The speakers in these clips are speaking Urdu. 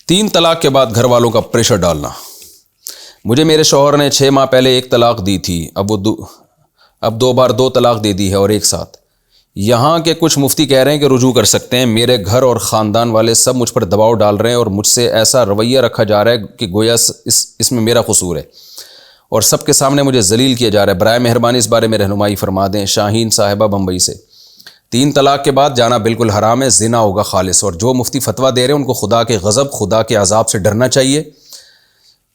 3 طلاق کے بعد گھر والوں کا پریشر ڈالنا۔ مجھے میرے شوہر نے 6 ماہ پہلے 1 طلاق دی تھی، اب 2 بار 2 طلاق دے دی ہے اور ایک ساتھ۔ یہاں کے کچھ مفتی کہہ رہے ہیں کہ رجوع کر سکتے ہیں۔ میرے گھر اور خاندان والے سب مجھ پر دباؤ ڈال رہے ہیں اور مجھ سے ایسا رویہ رکھا جا رہا ہے کہ گویا اس میں میرا قصور ہے اور سب کے سامنے مجھے ذلیل کیا جا رہا ہے۔ برائے مہربانی اس بارے میں رہنمائی فرما دیں۔ شاہین صاحبہ بمبئی سے۔ 3 طلاق کے بعد جانا بالکل حرام ہے، زنا ہوگا خالص، اور جو مفتی فتویٰ دے رہے ہیں ان کو خدا کے غضب، خدا کے عذاب سے ڈرنا چاہیے۔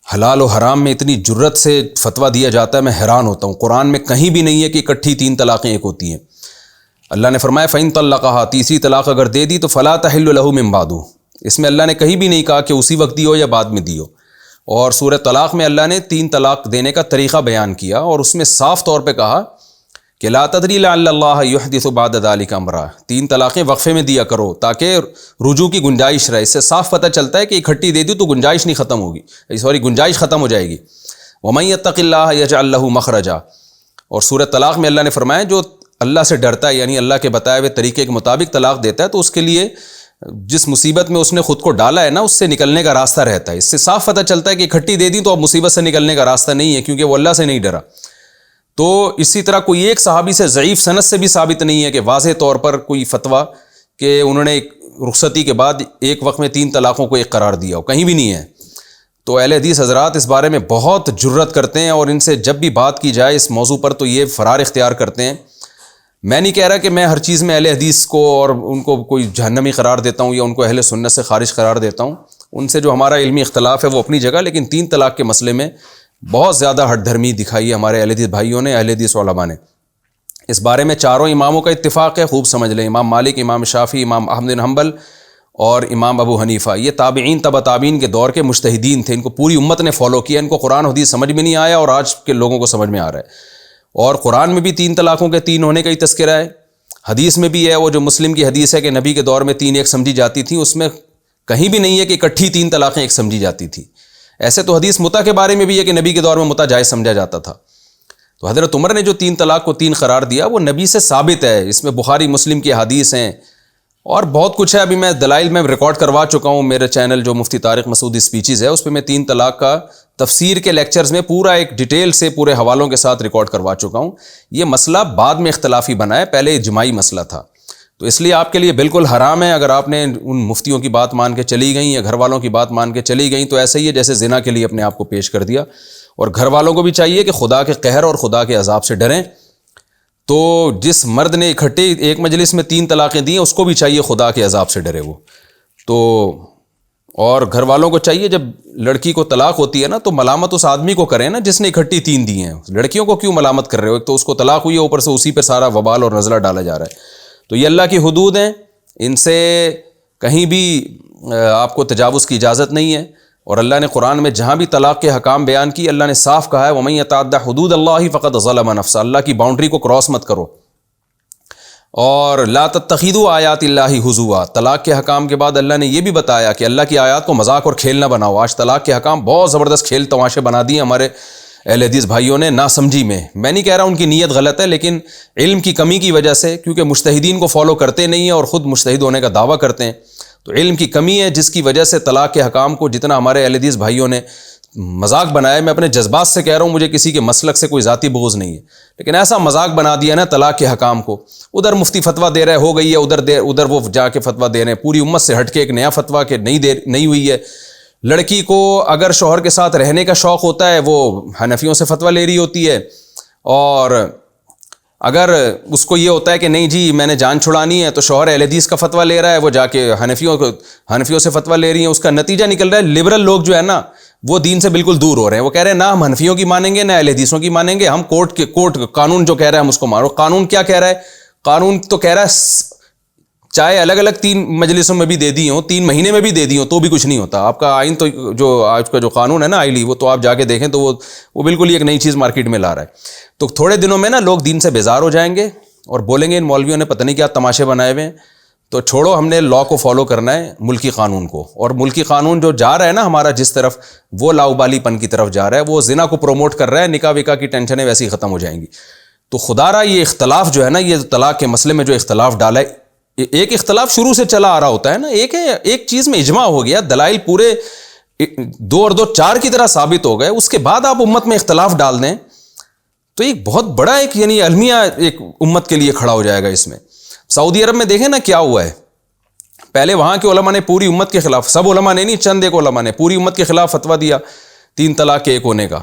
حلال و حرام میں اتنی جرت سے فتویٰ دیا جاتا ہے، میں حیران ہوتا ہوں۔ قرآن میں کہیں بھی نہیں ہے کہ اکٹھی 3 طلاقیں ایک ہوتی ہیں۔ اللہ نے فرمایا فَإِن طَلَّقَهَا، تیسری طلاق اگر دے دی تو فَلَا تَحِلُّ لَهُ مِن بَعْدُ۔ اس میں اللہ نے کہیں بھی نہیں کہا کہ اسی وقت دی ہو یا بعد میں دی ہو۔ اور سورہ طلاق میں اللہ نے 3 طلاق دینے کا طریقہ بیان کیا اور اس میں صاف طور پہ کہا کہ لا تدری لعل اللہ یحدث بعد ذلک امرا۔ 3 طلاقیں وقفے میں دیا کرو تاکہ رجوع کی گنجائش رہے۔ اس سے صاف پتہ چلتا ہے کہ اکٹھی دے دی تو گنجائش نہیں ختم ہوگی، گنجائش ختم ہو جائے گی۔ ومن یتق اللہ یجعل لہ مخرجا۔ اور سورہ طلاق میں اللہ نے فرمایا جو اللہ سے ڈرتا ہے، یعنی اللہ کے بتائے ہوئے طریقے کے مطابق طلاق دیتا ہے، تو اس کے لیے جس مصیبت میں اس نے خود کو ڈالا ہے نا، اس سے نکلنے کا راستہ رہتا ہے۔ اس سے صاف پتہ چلتا ہے کہ اکٹھی دے دی تو اب مصیبت سے نکلنے کا راستہ نہیں ہے، کیونکہ وہ اللہ سے نہیں ڈرا۔ تو اسی طرح کوئی ایک صحابی سے ضعیف سند سے بھی ثابت نہیں ہے کہ واضح طور پر کوئی فتویٰ کہ انہوں نے رخصتی کے بعد ایک وقت میں 3 طلاقوں کو ایک قرار دیا ہو، کہیں بھی نہیں ہے۔ تو اہل حدیث حضرات اس بارے میں بہت جرت کرتے ہیں اور ان سے جب بھی بات کی جائے اس موضوع پر تو یہ فرار اختیار کرتے ہیں۔ میں نہیں کہہ رہا کہ میں ہر چیز میں اہل حدیث کو اور ان کو کوئی جہنمی قرار دیتا ہوں یا ان کو اہل سنت سے خارج قرار دیتا ہوں۔ ان سے جو ہمارا علمی اختلاف ہے وہ اپنی جگہ، لیکن 3 طلاق کے مسئلے میں بہت زیادہ ہٹ دھرمی دکھائی ہے ہمارے اہل حدیث بھائیوں نے، اہل حدیث علماء نے۔ اس بارے میں 4 اماموں کا اتفاق ہے، خوب سمجھ لیں۔ امام مالک، امام شافعی، امام احمد بن حنبل اور امام ابو حنیفہ۔ یہ تابعین تبع تابعین کے دور کے مجتہدین تھے، ان کو پوری امت نے فالو کیا۔ ان کو قرآن حدیث سمجھ میں نہیں آیا اور آج کے لوگوں کو سمجھ میں آ رہا ہے۔ اور قرآن میں بھی 3 طلاقوں کے 3 ہونے کا ہی تذکرہ ہے، حدیث میں بھی ہے۔ وہ جو مسلم کی حدیث ہے کہ نبی کے دور میں 3 ایک سمجھی جاتی تھیں، اس میں کہیں بھی نہیں ہے کہ اکٹھی 3 طلاقیں ایک سمجھی جاتی تھیں۔ ایسے تو حدیث متع کے بارے میں بھی ہے کہ نبی کے دور میں متع جائز سمجھا جاتا تھا۔ تو حضرت عمر نے جو 3 طلاق کو 3 قرار دیا وہ نبی سے ثابت ہے، اس میں بخاری مسلم کی حدیث ہیں اور بہت کچھ ہے۔ ابھی میں دلائل میں ریکارڈ کروا چکا ہوں، میرے چینل جو مفتی طارق مسعود اسپیچز ہے اس پہ میں 3 طلاق کا تفسیر کے لیکچرز میں پورا ایک ڈیٹیل سے پورے حوالوں کے ساتھ ریکارڈ کروا چکا ہوں۔ یہ مسئلہ بعد میں اختلافی بنا ہے، پہلے اجماعی مسئلہ تھا۔ تو اس لیے آپ کے لیے بالکل حرام ہے اگر آپ نے ان مفتیوں کی بات مان کے چلی گئیں یا گھر والوں کی بات مان کے چلی گئیں، تو ایسا ہی ہے جیسے زنا کے لیے اپنے آپ کو پیش کر دیا۔ اور گھر والوں کو بھی چاہیے کہ خدا کے قہر اور خدا کے عذاب سے ڈریں۔ تو جس مرد نے اکٹھے ایک مجلس میں 3 طلاقیں دی ہیں اس کو بھی چاہیے خدا کے عذاب سے ڈرے وہ۔ تو اور گھر والوں کو چاہیے جب لڑکی کو طلاق ہوتی ہے نا تو ملامت اس آدمی کو کریں نا جس نے اکٹھی 3 دی ہیں۔ لڑکیوں کو کیوں ملامت کر رہے ہو؟ ایک تو اس کو طلاق ہوئی ہے، اوپر سے اسی پہ سارا وبال اور نزلہ ڈالا جا رہا ہے۔ تو یہ اللہ کی حدود ہیں، ان سے کہیں بھی آپ کو تجاوز کی اجازت نہیں ہے۔ اور اللہ نے قرآن میں جہاں بھی طلاق کے حکام بیان کی، اللہ نے صاف کہا ہے وَمَن يَتَعَدَّ حُدُودَ اللَّهِ فَقَدْ ظَلَمَ نَفْسَهُ۔ اللہ کی باؤنڈری کو کراس مت کرو۔ اور لا تتخذوا آیات اللہ ہزوا، طلاق کے حکام کے بعد اللہ نے یہ بھی بتایا کہ اللہ کی آیات کو مذاق اور کھیل نہ بناؤ۔ آج طلاق کے حکام بہت زبردست کھیل تماشے بنا دیے ہمارے اہل حدیث بھائیوں نے ناسمجھی میں۔ میں نہیں کہہ رہا ان کی نیت غلط ہے، لیکن علم کی کمی کی وجہ سے، کیونکہ مجتہدین کو فالو کرتے نہیں ہیں اور خود مجتہد ہونے کا دعویٰ کرتے ہیں، تو علم کی کمی ہے جس کی وجہ سے طلاق کے حکام کو جتنا ہمارے اہل حدیث بھائیوں نے مذاق بنایا ہے، میں اپنے جذبات سے کہہ رہا ہوں، مجھے کسی کے مسلک سے کوئی ذاتی بغض نہیں ہے، لیکن ایسا مذاق بنا دیا نا طلاق کے حکام کو۔ ادھر مفتی فتویٰ دے رہے ہو گئی ہے، ادھر وہ جا کے فتویٰ دے رہے ہیں، پوری امت سے ہٹ کے ایک نیا فتویٰ کہ نہیں ہوئی ہے۔ لڑکی کو اگر شوہر کے ساتھ رہنے کا شوق ہوتا ہے وہ حنفیوں سے فتویٰ لے رہی ہوتی ہے، اور اگر اس کو یہ ہوتا ہے کہ نہیں جی میں نے جان چھڑانی ہے تو شوہر اہل حدیث کا فتویٰ لے رہا ہے، وہ جا کے حنفیوں سے فتویٰ لے رہی ہیں۔ اس کا نتیجہ نکل رہا ہے لبرل لوگ جو ہے نا وہ دین سے بالکل دور ہو رہے ہیں۔ وہ کہہ رہے ہیں نہ ہم حنفیوں کی مانیں گے نہ اہل حدیثوں کی مانیں گے، ہم کورٹ قانون جو کہہ رہا ہے ہم اس کو مانو۔ قانون کیا کہہ رہا ہے؟ قانون تو کہہ رہا ہے چاہے الگ الگ 3 مجلسوں میں بھی دے دی ہوں، 3 مہینے میں بھی دے دی ہوں تو بھی کچھ نہیں ہوتا۔ آپ کا آئین تو جو آج کا جو قانون ہے نا آئلی، وہ تو آپ جا کے دیکھیں تو وہ بالکل ہی ایک نئی چیز مارکیٹ میں لا رہا ہے۔ تو تھوڑے دنوں میں نا لوگ دین سے بیزار ہو جائیں گے اور بولیں گے ان مولویوں نے پتہ نہیں کیا تماشے بنائے ہوئے ہیں۔ تو چھوڑو، ہم نے لا کو فالو کرنا ہے، ملکی قانون کو۔ اور ملکی قانون جو جا رہا ہے نا ہمارا جس طرف، وہ لاؤبالی پن کی طرف جا رہا ہے، وہ زنا کو پروموٹ کر رہا ہے، نکاح وکاح کی ٹینشنیں ویسے ہی ختم ہو جائیں گی۔ تو خدا را یہ اختلاف جو ہے نا، یہ طلاق کے مسئلے میں جو اختلاف ڈالا ہے ایک اختلاف شروع سے چلا آ رہا ہوتا ہے نا, ایک چیز میں اجماع ہو گیا, دلائل پورے 2 اور 2 4 کی طرح ثابت ہو گئے, اس کے بعد آپ امت میں اختلاف ڈال دیں تو ایک بہت بڑا ایک یعنی المیہ ایک امت کے لیے کھڑا ہو جائے گا. اس میں سعودی عرب میں دیکھیں نا کیا ہوا ہے, پہلے وہاں کے علماء نے پوری امت کے خلاف, سب علماء نے نہیں, چند ایک علماء نے پوری امت کے خلاف فتویٰ دیا 3 طلاق کے ایک ہونے کا.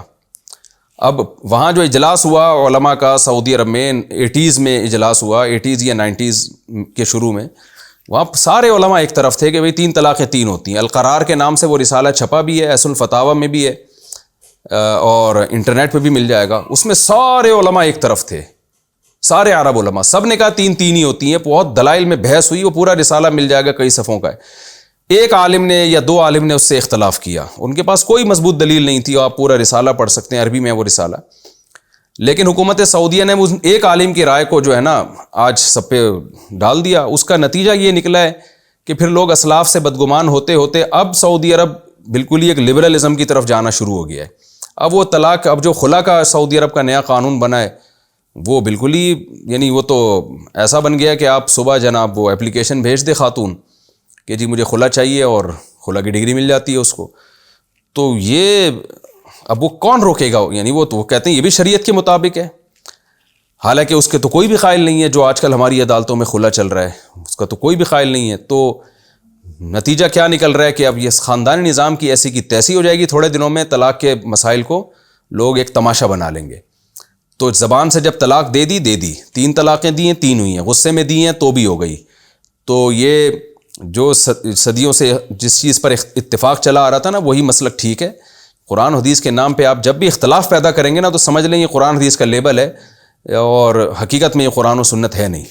اب وہاں جو اجلاس ہوا علماء کا سعودی عرب میں 80s میں اجلاس ہوا, 80s یا 90s کے شروع میں, وہاں سارے علماء ایک طرف تھے کہ بھئی 3 طلاقیں 3 ہوتی ہیں. القرار کے نام سے وہ رسالہ چھپا بھی ہے, ایس الفتاوی میں بھی ہے اور انٹرنیٹ پہ بھی مل جائے گا. اس میں سارے علماء ایک طرف تھے, سارے عرب علماء, سب نے کہا 3 ہی ہوتی ہیں. بہت دلائل میں بحث ہوئی, وہ پورا رسالہ مل جائے گا, کئی صفحوں کا ہے. ایک عالم نے یا 2 عالم نے اس سے اختلاف کیا, ان کے پاس کوئی مضبوط دلیل نہیں تھی, آپ پورا رسالہ پڑھ سکتے ہیں, عربی میں وہ رسالہ. لیکن حکومت سعودیہ نے اس ایک عالم کی رائے کو جو ہے نا آج سب پہ ڈال دیا. اس کا نتیجہ یہ نکلا ہے کہ پھر لوگ اسلاف سے بدگمان ہوتے ہوتے اب سعودی عرب بالکل ہی ایک لبرلزم کی طرف جانا شروع ہو گیا ہے. اب وہ طلاق, اب جو خلا کا سعودی عرب کا نیا قانون بنا ہے وہ بالکل ہی یعنی وہ تو ایسا بن گیا کہ آپ صبح جناب وہ اپلیکیشن بھیج دے خاتون کہ جی مجھے خلا چاہیے اور خلا کی ڈگری مل جاتی ہے اس کو. تو یہ اب وہ کون روکے گا, یعنی وہ تو وہ کہتے ہیں یہ بھی شریعت کے مطابق ہے, حالانکہ اس کے تو کوئی بھی قائل نہیں ہے. جو آج کل ہماری عدالتوں میں خلا چل رہا ہے اس کا تو کوئی بھی قائل نہیں ہے. تو نتیجہ کیا نکل رہا ہے کہ اب یہ خاندانی نظام کی ایسی کی تیسی ہو جائے گی, تھوڑے دنوں میں طلاق کے مسائل کو لوگ ایک تماشا بنا لیں گے. تو زبان سے جب طلاق دے دی, 3 طلاقیں دی ہیں 3 ہوئی ہیں, غصے میں دی ہیں تو بھی ہو گئی. تو یہ جو صدیوں سے جس چیز پر اتفاق چلا آ رہا تھا نا وہی مسلک ٹھیک ہے. قرآن حدیث کے نام پہ آپ جب بھی اختلاف پیدا کریں گے نا تو سمجھ لیں یہ قرآن حدیث کا لیبل ہے اور حقیقت میں یہ قرآن و سنت ہے نہیں.